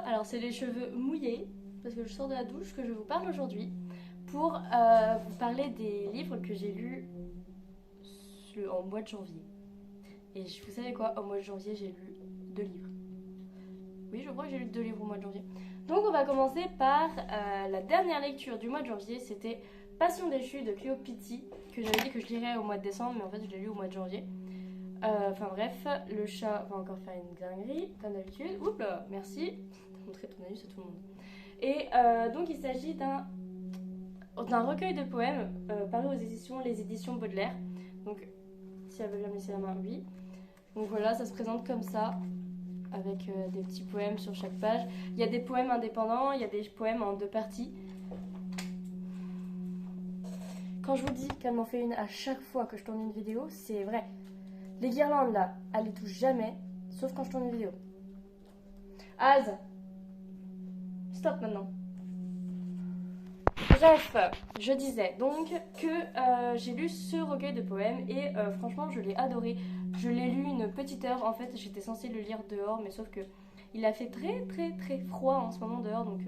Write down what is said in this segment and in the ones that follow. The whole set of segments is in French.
Alors c'est les cheveux mouillés parce que je sors de la douche que je vous parle aujourd'hui pour vous parler des livres que j'ai lus en mois de janvier. Et vous savez quoi, au mois de janvier j'ai lu 2 livres. Oui, je crois que j'ai lu 2 livres au mois de janvier. Donc on va commencer par la dernière lecture du mois de janvier, c'était Passion déchue de Cléo Pitti, que j'avais dit que je lirais au mois de décembre, mais en fait je l'ai lu au mois de janvier. Enfin bref, le chat va encore faire une dinguerie, comme d'habitude. Oups là, merci. T'as montré ton anus à tout le monde. Et donc il s'agit d'un recueil de poèmes paru aux éditions Les Éditions Baudelaire. Donc si elle veut bien me laisser la main, oui. Donc voilà, ça se présente comme ça, avec des petits poèmes sur chaque page. Il y a des poèmes indépendants, il y a des poèmes en 2 parties. Quand je vous dis qu'elle m'en fait une à chaque fois que je tourne une vidéo, c'est vrai. Les guirlandes là, elles les touchent jamais, sauf quand je tourne une vidéo. Az, stop maintenant. Bref, je disais donc que j'ai lu ce recueil de poèmes et franchement je l'ai adoré. Je l'ai lu une petite heure, en fait j'étais censée le lire dehors, mais sauf que il a fait très froid en ce moment dehors, donc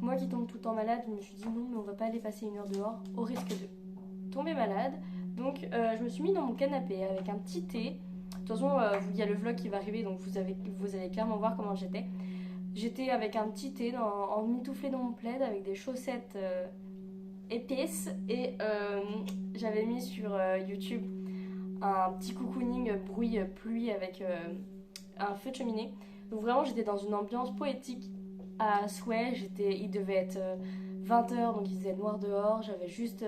moi qui tombe tout le temps malade, je me suis dit non mais on va pas aller passer une heure dehors au risque de tomber malade. Donc je me suis mis dans mon canapé avec un petit thé. De toute façon il y a le vlog qui va arriver, donc vous allez clairement voir comment j'étais. J'étais avec un petit thé emmitouflée dans mon plaid avec des chaussettes épaisses et j'avais mis sur YouTube un petit cocooning bruit pluie avec un feu de cheminée. Donc vraiment j'étais dans une ambiance poétique à souhait. Il devait être 20h, donc il faisait noir dehors. J'avais juste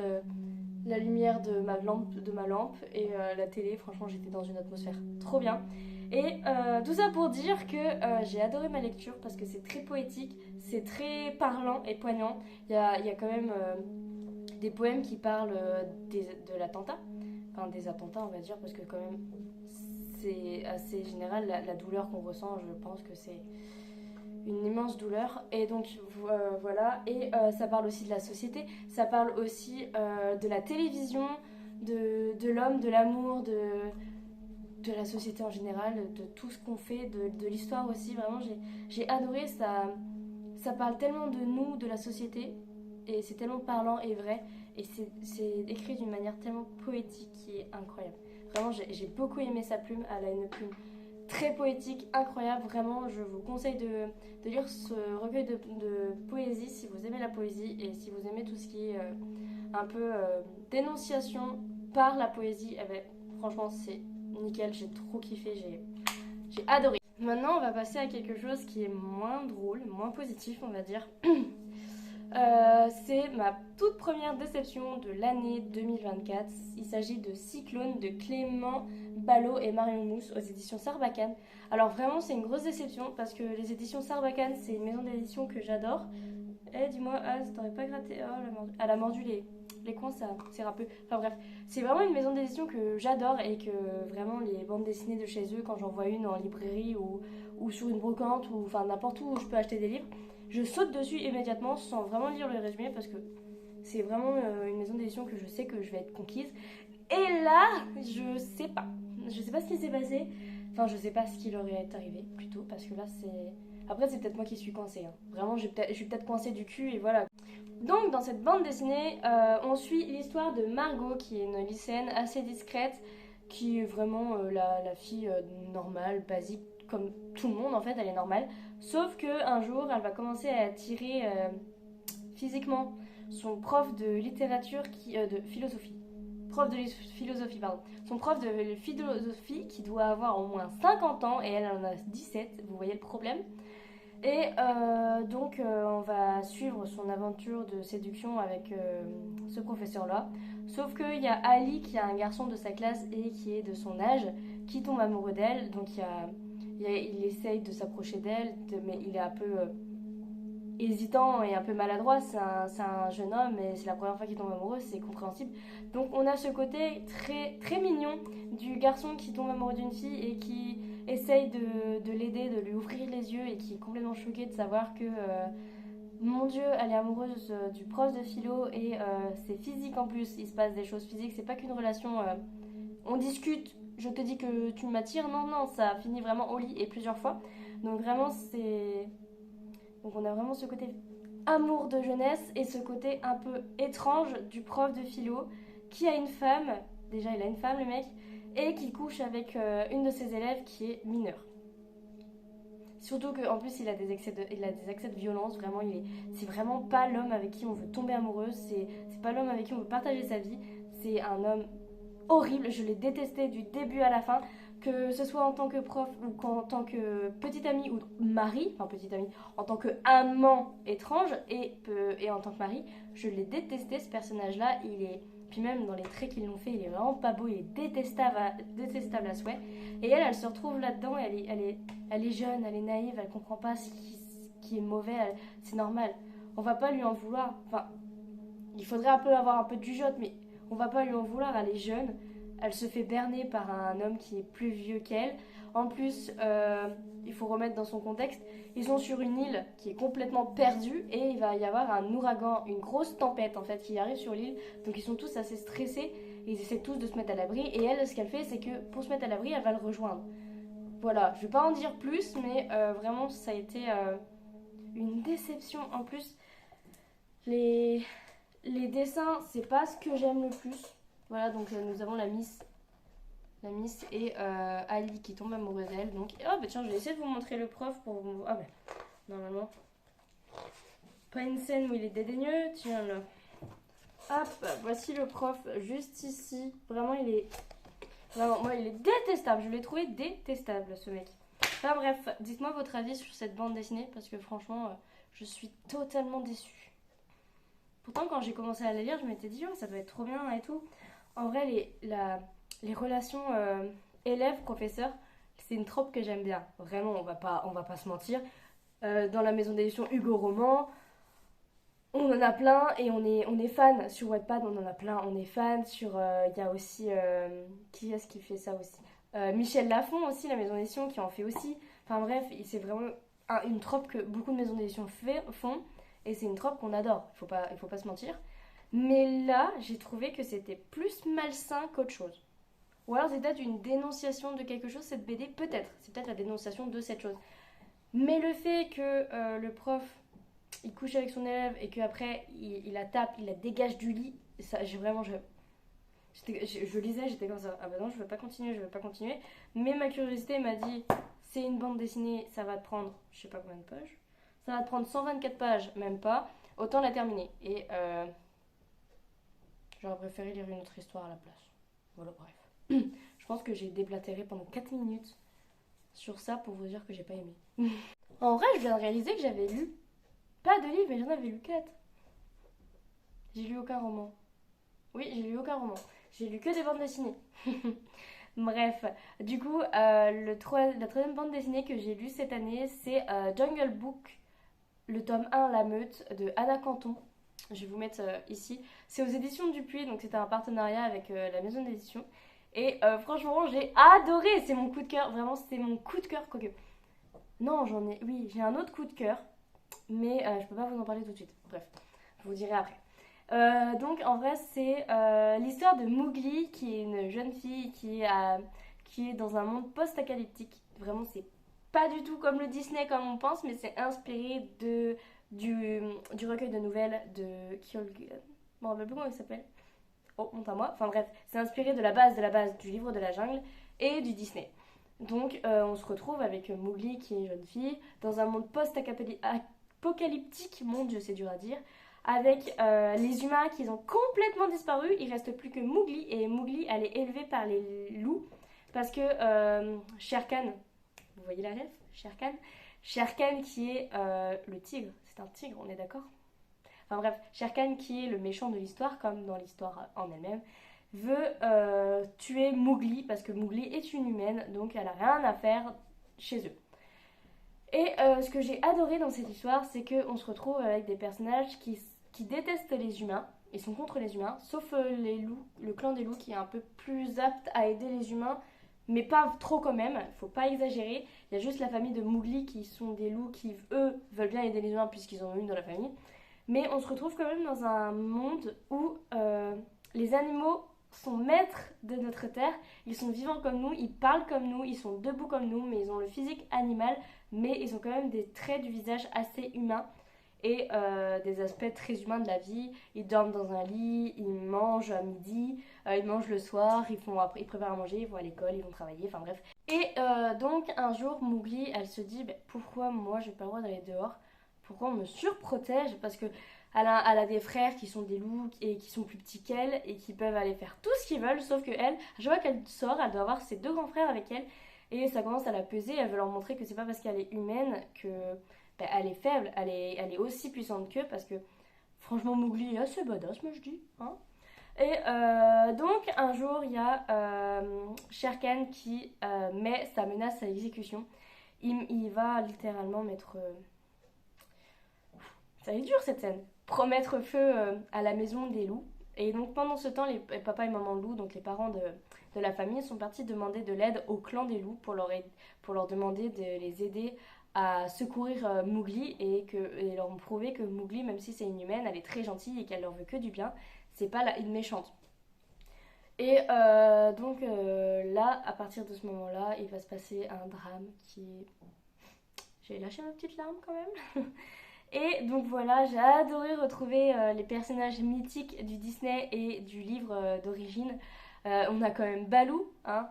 la lumière de ma lampe et la télé. Franchement j'étais dans une atmosphère trop bien. Et tout ça pour dire que j'ai adoré ma lecture parce que c'est très poétique, c'est très parlant et poignant. Il y a quand même des poèmes qui parlent de l'attentat, enfin des attentats on va dire, parce que quand même c'est assez général la douleur qu'on ressent, je pense que c'est une immense douleur. Et donc voilà, et ça parle aussi de la société, ça parle aussi de la télévision, de l'homme, de l'amour, de la société en général, de tout ce qu'on fait, de l'histoire aussi. Vraiment, j'ai adoré. Ça parle tellement de nous, de la société, et c'est tellement parlant et vrai. Et c'est écrit d'une manière tellement poétique qui est incroyable. Vraiment, j'ai beaucoup aimé sa plume. Elle a une plume très poétique, incroyable. Vraiment, je vous conseille de lire ce recueil de poésie si vous aimez la poésie et si vous aimez tout ce qui est un peu dénonciation par la poésie. Eh ben, franchement, c'est nickel, j'ai trop kiffé, j'ai adoré. Maintenant, on va passer à quelque chose qui est moins drôle, moins positif, on va dire. C'est ma toute première déception de l'année 2024. Il s'agit de Cyclone de Clément Ballot et Marion Mousse aux éditions Sarbacane. Alors vraiment, c'est une grosse déception parce que les éditions Sarbacane, c'est une maison d'édition que j'adore. Eh, dis-moi, t'aurais pas gratté. Oh, elle a mordu les coins, ça c'est râpeux. Enfin bref, c'est vraiment une maison d'édition que j'adore et que vraiment les bandes dessinées de chez eux, quand j'en vois une en librairie ou sur une brocante ou enfin n'importe où je peux acheter des livres, je saute dessus immédiatement sans vraiment lire le résumé parce que c'est vraiment une maison d'édition que je sais que je vais être conquise. Et là, je sais pas. Je sais pas ce qui s'est passé. Enfin, je sais pas ce qui leur est arrivé plutôt parce que là c'est... Après, c'est peut-être moi qui suis coincée. Hein. Vraiment, je suis peut-être coincée du cul et voilà. Donc, dans cette bande dessinée, on suit l'histoire de Margot, qui est une lycéenne assez discrète, qui est vraiment la fille normale, basique, comme tout le monde en fait, elle est normale. Sauf qu'un jour, elle va commencer à attirer physiquement son prof de littérature, de philosophie. Prof de philosophie, pardon. Son prof de philosophie qui doit avoir au moins 50 ans et elle en a 17, vous voyez le problème. Et donc on va suivre son aventure de séduction avec ce professeur-là. Sauf qu'il y a Ali qui est un garçon de sa classe et qui est de son âge, qui tombe amoureux d'elle. Donc il essaye de s'approcher d'elle, mais il est un peu hésitant et un peu maladroit. C'est un jeune homme et c'est la première fois qu'il tombe amoureux, c'est compréhensible. Donc on a ce côté très mignon du garçon qui tombe amoureux d'une fille et qui essaye de l'aider, de lui ouvrir les yeux et qui est complètement choqué de savoir que mon Dieu, elle est amoureuse du prof de philo et c'est physique en plus, il se passe des choses physiques, c'est pas qu'une relation, on discute, je te dis que tu m'attires, non, ça finit vraiment au lit et plusieurs fois. Donc vraiment Donc on a vraiment ce côté amour de jeunesse et ce côté un peu étrange du prof de philo qui a une femme, déjà il a une femme le mec, et qui couche avec une de ses élèves qui est mineure. Surtout qu'en plus il a il a des accès de violence, vraiment c'est vraiment pas l'homme avec qui on veut tomber amoureux, c'est pas l'homme avec qui on veut partager sa vie, c'est un homme horrible, je l'ai détesté du début à la fin, que ce soit en tant que prof ou en tant que petit ami ou mari, enfin petit ami, en tant que amant étrange et en tant que mari, je l'ai détesté ce personnage-là, il est... Puis même dans les traits qu'ils l'ont fait, il est vraiment pas beau, il est détestable à souhait. Et elle se retrouve là-dedans, elle est jeune, elle est naïve, elle comprend pas ce qui est mauvais, c'est normal. On va pas lui en vouloir, enfin, il faudrait un peu avoir un peu de jugeote, mais on va pas lui en vouloir, elle est jeune, elle se fait berner par un homme qui est plus vieux qu'elle. En plus, il faut remettre dans son contexte, ils sont sur une île qui est complètement perdue et il va y avoir un ouragan, une grosse tempête en fait qui arrive sur l'île. Donc ils sont tous assez stressés, ils essaient tous de se mettre à l'abri et elle, ce qu'elle fait, c'est que pour se mettre à l'abri, elle va le rejoindre. Voilà, je vais pas en dire plus, mais vraiment ça a été une déception. En plus, les, les dessins, c'est pas ce que j'aime le plus. Voilà, donc nous avons la Miss et Ali qui tombe amoureuse d'elle. Donc, oh bah tiens, je vais essayer de vous montrer le prof pour vous. Ah bah, normalement. Pas une scène où il est dédaigneux. Tiens là. Hop, voici le prof juste ici. Vraiment, il est. Vraiment, moi, il est détestable. Je l'ai trouvé détestable ce mec. Enfin bref, dites-moi votre avis sur cette bande dessinée parce que franchement, je suis totalement déçue. Pourtant, quand j'ai commencé à la lire, je m'étais dit, oh, ça doit être trop bien et tout. En vrai, les relations élèves-professeurs, c'est une trope que j'aime bien. Vraiment, on va pas se mentir. Dans la maison d'édition Hugo Roman, on en a plein et on est fan. Sur Wattpad, on en a plein, on est fan. Il y a aussi... qui est-ce qui fait ça aussi Michel Lafon aussi, la maison d'édition, qui en fait aussi. Enfin bref, c'est vraiment une trope que beaucoup de maisons d'édition font. Et c'est une trope qu'on adore, il faut pas se mentir. Mais là, j'ai trouvé que c'était plus malsain qu'autre chose. Ou alors c'est peut-être une dénonciation de quelque chose, cette BD, peut-être. C'est peut-être la dénonciation de cette chose. Mais le fait que le prof, il couche avec son élève et qu'après, il la tape, il la dégage du lit, ça, j'ai vraiment... je lisais, j'étais comme ça. Ah bah non, je veux pas continuer, je veux pas continuer. Mais ma curiosité m'a dit, c'est une bande dessinée, ça va te prendre, je sais pas combien de pages. Ça va te prendre 124 pages, même pas. Autant la terminer. Et j'aurais préféré lire une autre histoire à la place. Voilà, bref. Je pense que j'ai déblatéré pendant 4 minutes sur ça pour vous dire que j'ai pas aimé. En vrai, je viens de réaliser que j'avais lu pas de livres, mais j'en avais lu 4. J'ai lu aucun roman. Oui, j'ai lu aucun roman. J'ai lu que des bandes dessinées. Bref, du coup, la troisième bande dessinée que j'ai lue cette année, c'est Jungle Book, le tome 1, La Meute, de Anna Canton. Je vais vous mettre ici. C'est aux éditions Dupuis, donc c'était un partenariat avec la maison d'édition. Et franchement, j'ai adoré. C'est mon coup de cœur. Vraiment, c'est mon coup de cœur. Quoique. Non, j'en ai. Oui, j'ai un autre coup de cœur. Mais je peux pas vous en parler tout de suite. Bref, je vous dirai après. Donc, en vrai, c'est l'histoire de Mowgli, qui est une jeune fille qui est dans un monde post-apocalyptique. Vraiment, c'est pas du tout comme le Disney, comme on pense, mais c'est inspiré du recueil de nouvelles de Kjolg. Bon, je ne sais plus comment il s'appelle. Oh, honte à moi. Enfin bref, c'est inspiré de la base du livre de la jungle et du Disney. Donc on se retrouve avec Mowgli qui est une jeune fille dans un monde post-apocalyptique, mon dieu c'est dur à dire, avec les humains qui ont complètement disparu, il reste plus que Mowgli et Mowgli elle est élevée par les loups parce que Shere Khan, vous voyez la ref Shere Khan qui est le tigre, c'est un tigre on est d'accord. Enfin bref, Shere Khan, qui est le méchant de l'histoire, comme dans l'histoire en elle-même, veut tuer Mowgli parce que Mowgli est une humaine, donc elle n'a rien à faire chez eux. Et ce que j'ai adoré dans cette histoire, c'est qu'on se retrouve avec des personnages qui détestent les humains, ils sont contre les humains, sauf les loups, le clan des loups qui est un peu plus apte à aider les humains, mais pas trop quand même, il faut pas exagérer. Il y a juste la famille de Mowgli qui sont des loups qui, eux, veulent bien aider les humains puisqu'ils en ont une dans la famille. Mais on se retrouve quand même dans un monde où les animaux sont maîtres de notre terre, ils sont vivants comme nous, ils parlent comme nous, ils sont debout comme nous, mais ils ont le physique animal, mais ils ont quand même des traits du visage assez humains et des aspects très humains de la vie. Ils dorment dans un lit, ils mangent à midi, ils mangent le soir, ils préparent à manger, ils vont à l'école, ils vont travailler, enfin bref. Et donc un jour, Mowgli, elle se dit, bah, pourquoi moi j'ai pas le droit d'aller dehors? Pourquoi on me surprotège? Parce que elle a des frères qui sont des loups et qui sont plus petits qu'elle et qui peuvent aller faire tout ce qu'ils veulent, sauf que elle, à chaque fois qu'elle sort, elle doit avoir ses deux grands frères avec elle et ça commence à la peser. Elle veut leur montrer que c'est pas parce qu'elle est humaine que ben, elle est faible, elle est aussi puissante qu'eux parce que franchement, Mowgli est assez badass, moi je dis. Hein. Et donc un jour, il y a Shere Khan qui met sa menace à exécution. Il va littéralement mettre. Ça est dur cette scène. Promettre feu à la maison des loups. Et donc pendant ce temps, les papa et maman loups, donc les parents de la famille, sont partis demander de l'aide au clan des loups pour leur demander de les aider à secourir Mowgli et leur prouver que Mowgli, même si c'est une humaine, elle est très gentille et qu'elle leur veut que du bien. C'est pas une méchante. Et donc là, à partir de ce moment-là, il va se passer un drame qui... J'ai lâché ma petite larme quand même. Et donc voilà, j'ai adoré retrouver les personnages mythiques du Disney et du livre d'origine. On a quand même Baloo, hein,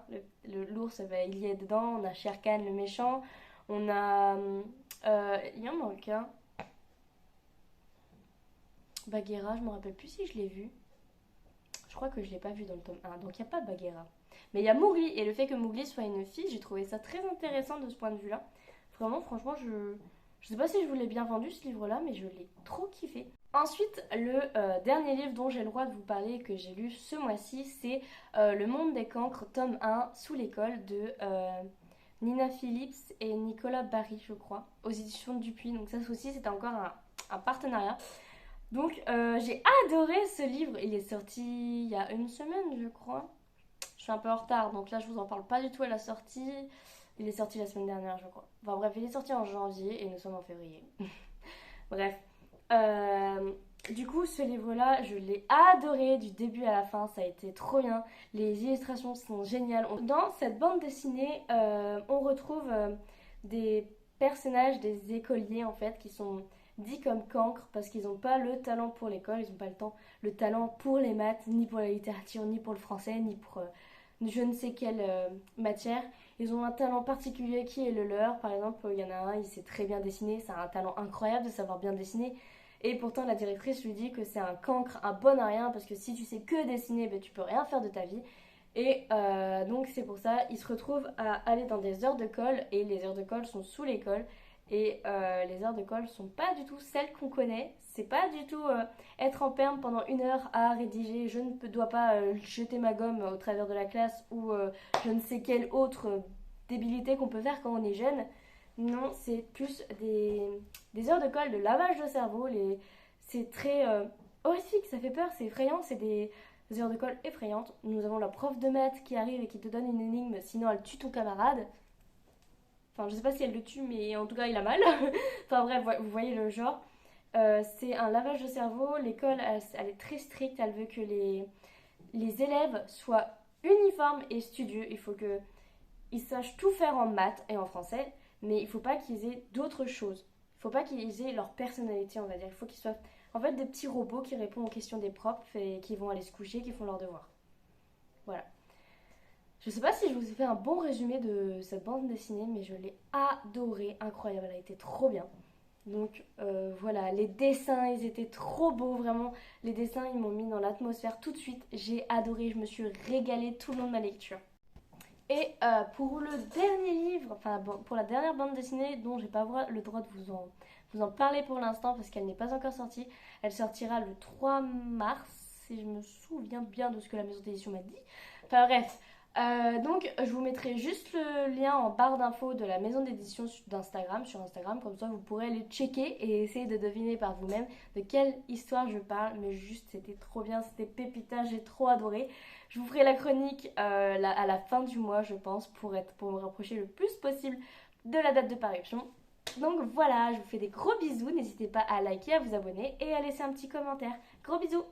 l'ours, il y est dedans. On a Shere Khan, le méchant. On a... il y en manque un. Bagheera, je me rappelle plus si je l'ai vu. Je crois que je l'ai pas vu dans le tome 1, donc il n'y a pas Bagheera. Mais il y a Mowgli, et le fait que Mowgli soit une fille, j'ai trouvé ça très intéressant de ce point de vue-là. Vraiment, franchement, je sais pas si je vous l'ai bien vendu ce livre-là, mais je l'ai trop kiffé. Ensuite, le dernier livre dont j'ai le droit de vous parler, que j'ai lu ce mois-ci, c'est Le Monde des Cancres, tome 1, Sous l'école, de Nina Phillips et Nicolas Barry, je crois, aux éditions Dupuis. Donc ça aussi, c'était encore un partenariat. Donc j'ai adoré ce livre. Il est sorti il y a une semaine, je crois. Je suis un peu en retard, donc là, je vous en parle pas du tout à la sortie. Il est sorti la semaine dernière, je crois. Enfin bref, il est sorti en janvier et nous sommes en février. Bref. Du coup, ce livre-là, je l'ai adoré du début à la fin. Ça a été trop bien. Les illustrations sont géniales. Dans cette bande dessinée, on retrouve des personnages, des écoliers en fait, qui sont dits comme cancres parce qu'ils n'ont pas le talent pour l'école, ils n'ont pas le talent pour les maths, ni pour la littérature, ni pour le français, ni pour je ne sais quelle matière. Ils ont un talent particulier qui est le leur. Par exemple, il y en a un, il sait très bien dessiner. C'est un talent incroyable de savoir bien dessiner. Et pourtant, la directrice lui dit que c'est un cancre, un bon à rien, parce que si tu sais que dessiner, ben, tu peux rien faire de ta vie. Et donc, c'est pour ça, ils se retrouvent à aller dans des heures de colle. Et les heures de colle sont sous l'école. Et les heures de colle sont pas du tout celles qu'on connaît. C'est pas du tout être en perme pendant une heure à rédiger. Je ne dois pas jeter ma gomme au travers de la classe ou je ne sais quelle autre débilité qu'on peut faire quand on est jeune. Non, c'est plus des heures de colle, de lavage de cerveau. C'est très horrifique, ça fait peur, c'est effrayant. C'est des heures de colle effrayantes. Nous avons la prof de maths qui arrive et qui te donne une énigme, sinon elle tue ton camarade. Enfin, je sais pas si elle le tue, mais en tout cas, il a mal. Enfin bref, vous voyez le genre. C'est un lavage de cerveau. L'école, elle est très stricte. Elle veut que les élèves soient uniformes et studieux. Il faut qu'ils sachent tout faire en maths et en français, mais il faut pas qu'ils aient d'autres choses. Il faut pas qu'ils aient leur personnalité, on va dire. Il faut qu'ils soient en fait des petits robots qui répondent aux questions des profs et qui vont aller se coucher, qui font leurs devoirs. Voilà. Je sais pas si je vous ai fait un bon résumé de cette bande dessinée, mais je l'ai adorée, incroyable, elle a été trop bien. Donc voilà, les dessins, ils étaient trop beaux, vraiment. Les dessins, ils m'ont mis dans l'atmosphère tout de suite. J'ai adoré, je me suis régalée tout le long de ma lecture. Et pour le dernier livre, enfin bon, pour la dernière bande dessinée dont j'ai pas le droit de vous en parler pour l'instant parce qu'elle n'est pas encore sortie, elle sortira le 3 mars, si je me souviens bien de ce que la maison d'édition m'a dit. Enfin bref, donc je vous mettrai juste le lien en barre d'infos de la maison d'édition d'Instagram, sur Instagram, comme ça vous pourrez aller checker et essayer de deviner par vous-même de quelle histoire je parle, mais juste c'était trop bien, c'était pépita, j'ai trop adoré. Je vous ferai la chronique à la fin du mois je pense pour me rapprocher le plus possible de la date de parution. Donc voilà, je vous fais des gros bisous, n'hésitez pas à liker, à vous abonner et à laisser un petit commentaire. Gros bisous!